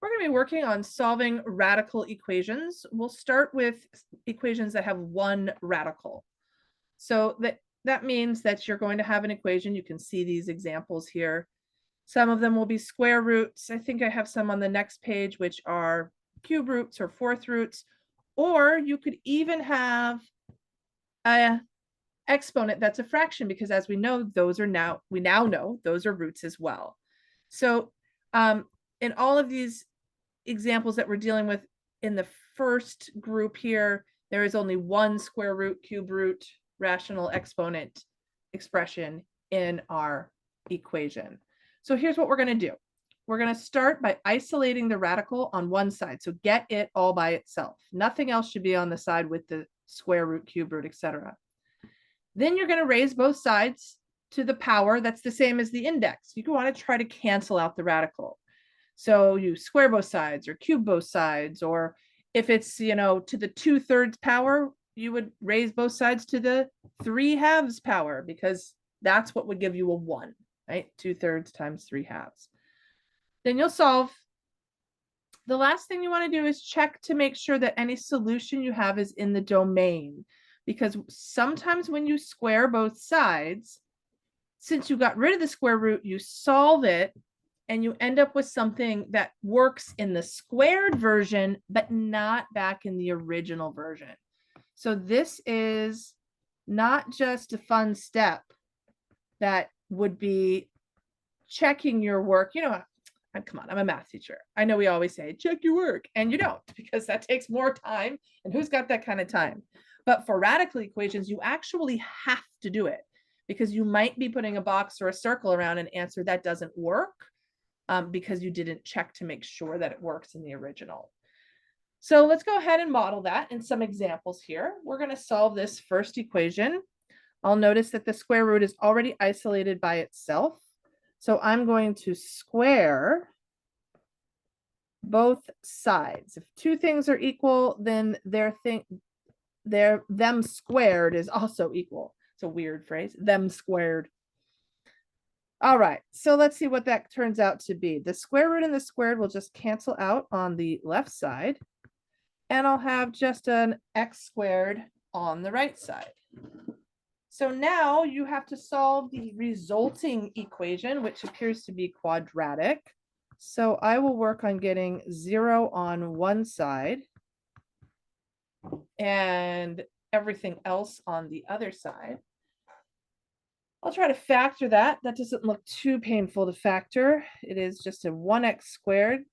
We're going to be working on solving radical equations. We'll start with equations that have one radical. So that means that you're going to have an equation. You can see these examples here. Some of them will be square roots. I think I have some on the next page, which are cube roots or fourth roots. Or you could even have a exponent that's a fraction, because as we know, we now know those are roots as well. So in all of these examples that we're dealing with in the first group here, there is only one square root, cube root, rational exponent expression in our equation. So here's what we're going to do. We're going to start by isolating the radical on one side. So get it all by itself. Nothing else should be on the side with the square root, cube root, etc. Then you're going to raise both sides to the power that's the same as the index. You want to try to cancel out the radical. So you square both sides or cube both sides, or if it's, to the 2/3 power, you would raise both sides to the 3/2 power, because that's what would give you a 1, right? 2/3 times 3/2. Then you'll solve. The last thing you want to do is check to make sure that any solution you have is in the domain, because sometimes when you square both sides, since you got rid of the square root, you solve it and you end up with something that works in the squared version, but not back in the original version. So this is not just a fun step that would be checking your work. Come on, I'm a math teacher. I know we always say, check your work, and you don't, because that takes more time, and who's got that kind of time? But for radical equations, you actually have to do it, because you might be putting a box or a circle around an answer that doesn't work, because you didn't check to make sure that it works in the original. So let's go ahead and model that in some examples here. We're going to solve this first equation. I'll notice that the square root is already isolated by itself. So I'm going to square both sides. If two things are equal, then them squared is also equal. It's a weird phrase, them squared. All right, so let's see what that turns out to be. The square root and the squared will just cancel out on the left side, and I'll have just an x squared on the right side. So now you have to solve the resulting equation, which appears to be quadratic. So I will work on getting 0 on one side and everything else on the other side. I'll try to factor that. That doesn't look too painful to factor. It is just a 1x squared.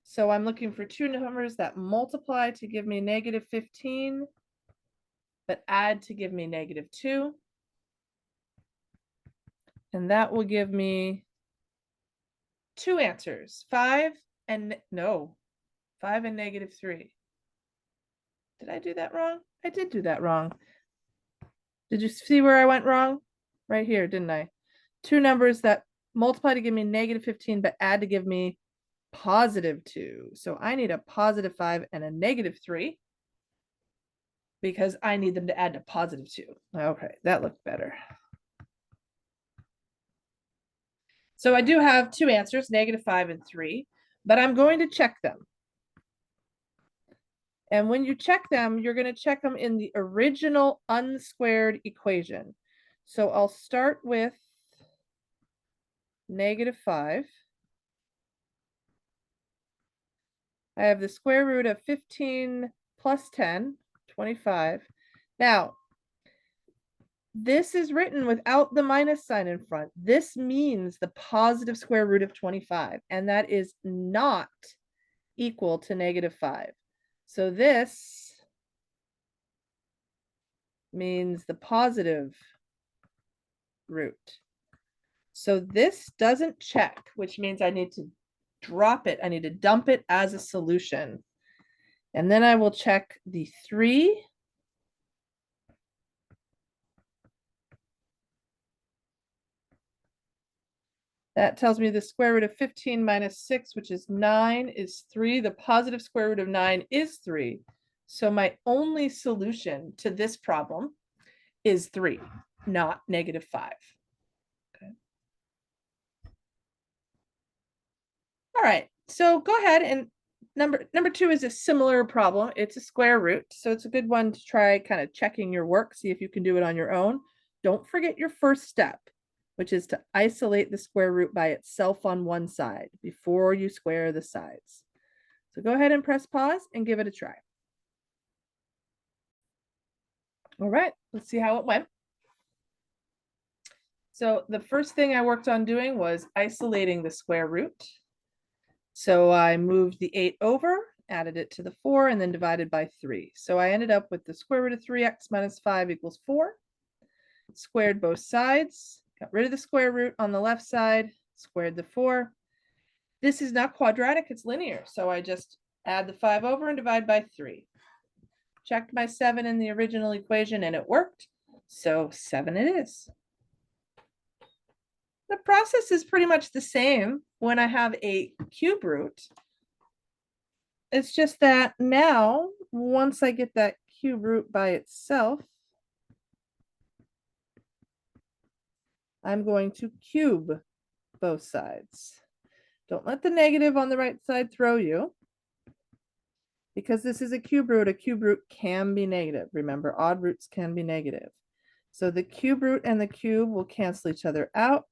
So I'm looking for two numbers that multiply to give me -15, but add to give me -2. And that will give me two answers, 5 and -3. Did I do that wrong? I did do that wrong. Did you see where I went wrong? Right here, didn't I? Two numbers that multiply to give me -15, but add to give me +2. So I need a +5 and a -3, because I need them to add to +2. Okay, that looked better. So I do have two answers, -5 and 3, but I'm going to check them. And when you check them, you're going to check them in the original unsquared equation. So I'll start with -5. I have the square root of 15 plus 10, 25. Now, this is written without the minus sign in front. This means the positive square root of 25, and that is not equal to -5. So this means the positive root. So this doesn't check, which means I need to drop it. I need to dump it as a solution. And then I will check the 3. That tells me the square root of 15 minus 6, which is 9, is 3. The positive square root of 9 is 3. So my only solution to this problem is 3, not -5. Okay. All right, So go ahead and number 2 is a similar problem. It's a square root. So it's a good one to try kind of checking your work, see if you can do it on your own. Don't forget your first step, which is to isolate the square root by itself on one side before you square the sides. So go ahead and press pause and give it a try. All right, let's see how it went. So the first thing I worked on doing was isolating the square root. So I moved the 8 over, added it to the 4, and then divided by 3. So I ended up with the square root of 3x minus 5 equals 4. Squared both sides, got rid of the square root on the left side, squared the 4. This is not quadratic, it's linear. So I just add the 5 over and divide by 3. Checked my 7 in the original equation and it worked. So 7 it is. The process is pretty much the same when I have a cube root. It's just that now, once I get that cube root by itself, I'm going to cube both sides. Don't let the negative on the right side throw you. Because this is a cube root can be negative. Remember, odd roots can be negative. So the cube root and the cube will cancel each other out.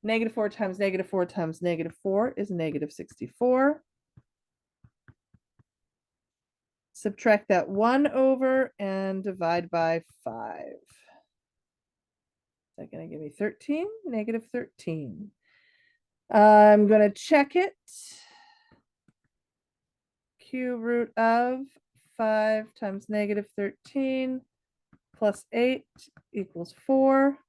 -4 times -4 times -4 is -64. Subtract that 1 over and divide by 5. Is that going to give me 13? -13. I'm going to check it. Cube root of 5 times -13 plus 8 equals 4.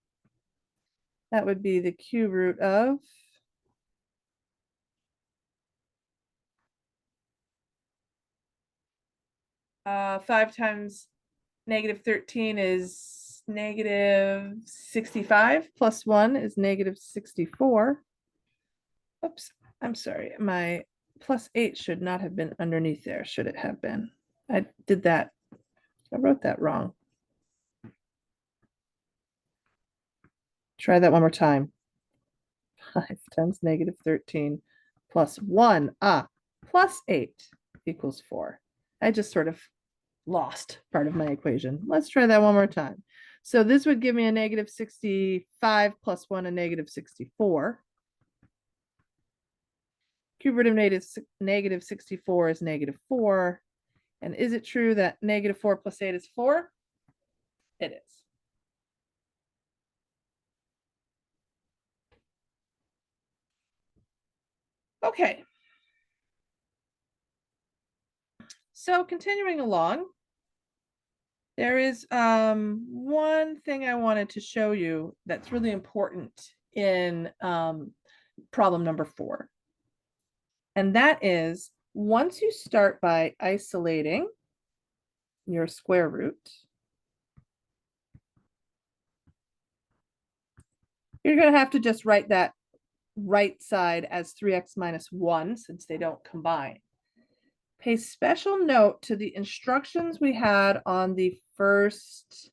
That would be the cube root of 5 times -13 is -65 plus 1 is -64. Oops, I'm sorry. My plus 8 should not have been underneath there, should it have been? I did that. I wrote that wrong. Try that one more time. 5 times -13 plus 1, plus 8 equals 4. I just sort of lost part of my equation. Let's try that one more time. So this would give me a -65 plus 1, a -64. Cube root of -64 is -4. And is it true that -4 plus 8 is 4? It is. Okay. So continuing along, there is one thing I wanted to show you that's really important in problem number 4. And that is, once you start by isolating your square root, you're going to have to just write that right side as 3x minus 1 since they don't combine. Pay special note to the instructions we had on the first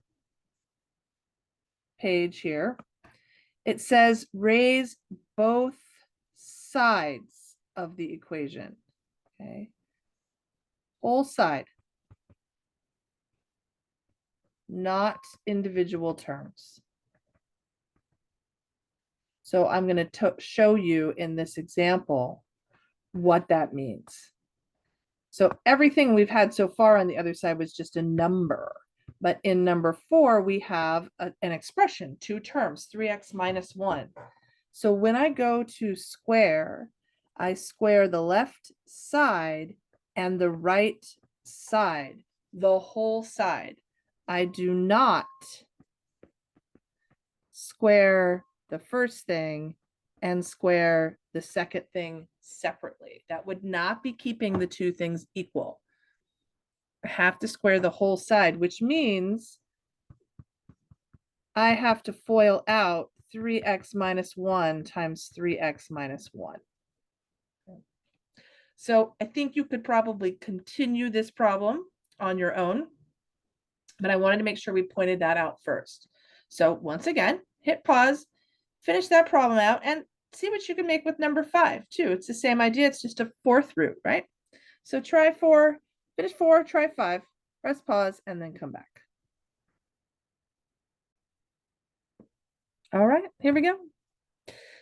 page here. It says raise both sides of the equation. Okay. Whole side, not individual terms. So I'm going to show you in this example what that means. So everything we've had so far on the other side was just a number. But in number 4, we have an expression, 2 terms, 3x minus 1. So when I go to square, I square the left side and the right side, the whole side. I do not square the first thing and square the second thing separately. That would not be keeping the two things equal. I have to square the whole side, which means I have to FOIL out 3x minus 1 times 3x minus 1. So I think you could probably continue this problem on your own, but I wanted to make sure we pointed that out first. So once again, hit pause, finish that problem out, and see what you can make with number 5 too. It's the same idea. It's just a fourth root, right? So try 4, finish 4, try 5, press pause, and then come back. All right, here we go.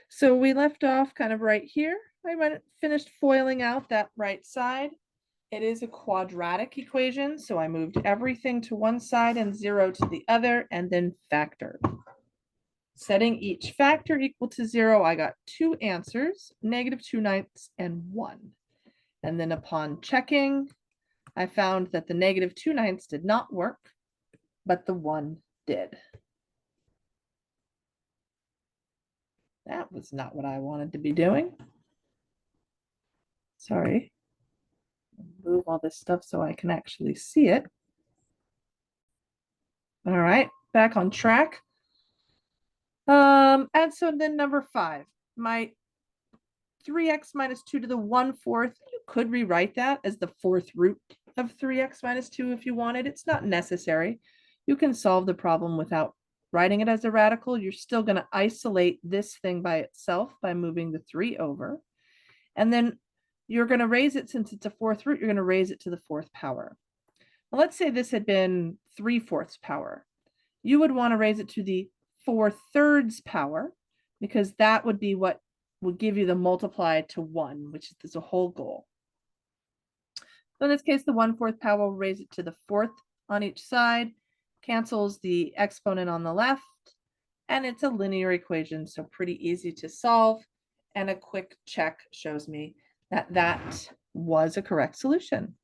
So we left off kind of right here. I finished foiling out that right side. It is a quadratic equation, so I moved everything to one side and 0 to the other, and then factored. Setting each factor equal to 0, I got 2 answers, -2/9 and 1. And then upon checking, I found that the -2/9 did not work, but the 1 did. That was not what I wanted to be doing. Sorry. Move all this stuff so I can actually see it. All right, back on track. And so then number 5, my 3x minus 2 to the 1/4, you could rewrite that as the fourth root of 3x minus 2 if you wanted. It's not necessary. You can solve the problem without writing it as a radical. You're still going to isolate this thing by itself by moving the 3 over. And then you're going to raise it, since it's a fourth root, you're going to raise it to the 4th power. Well, let's say this had been 3/4 power. You would want to raise it to the 4/3 power, because that would be what will give you the multiply to 1, which is a whole goal. So in this case, the 1/4 power will raise it to the 4th on each side, cancels the exponent on the left, and it's a linear equation, so pretty easy to solve. And a quick check shows me that that was a correct solution.